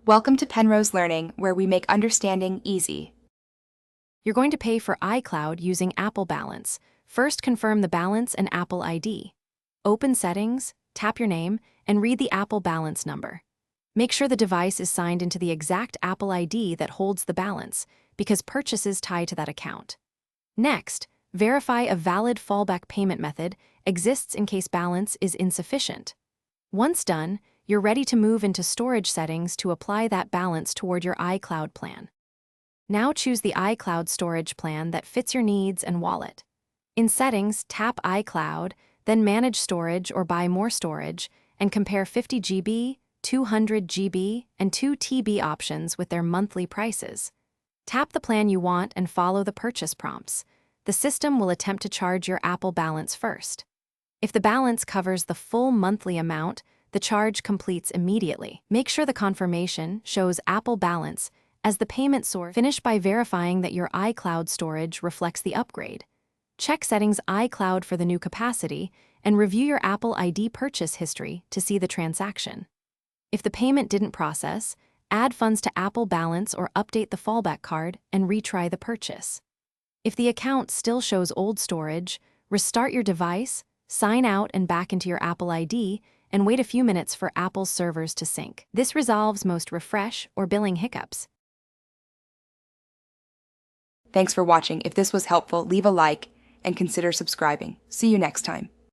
Welcome to Penrose Learning, where we make understanding easy. You're going to pay for Icloud using Apple Balance. First, confirm the balance and Apple ID. Open Settings, tap your name, and read the Apple Balance number. Make sure the device is signed into the exact Apple ID that holds the balance, because purchases tie to that account. Next, verify a valid fallback payment method exists in case balance is insufficient. Once done, you're ready to move into storage settings to apply that balance toward your iCloud plan. Now choose the iCloud storage plan that fits your needs and wallet. In Settings, tap iCloud, then Manage Storage or Buy More Storage, and compare 50 GB, 200 GB, and 2 TB options with their monthly prices. Tap the plan you want and follow the purchase prompts. The system will attempt to charge your Apple balance first. If the balance covers the full monthly amount, the charge completes immediately. Make sure the confirmation shows Apple Balance as the payment source. Finish by verifying that your iCloud storage reflects the upgrade. Check Settings iCloud for the new capacity and review your Apple ID purchase history to see the transaction. If the payment didn't process, add funds to Apple Balance or update the fallback card and retry the purchase. If the account still shows old storage, restart your device, sign out and back into your Apple ID, and wait a few minutes for Apple's servers to sync. This resolves most refresh or billing hiccups. Thanks for watching. If this was helpful, leave a like and consider subscribing. See you next time.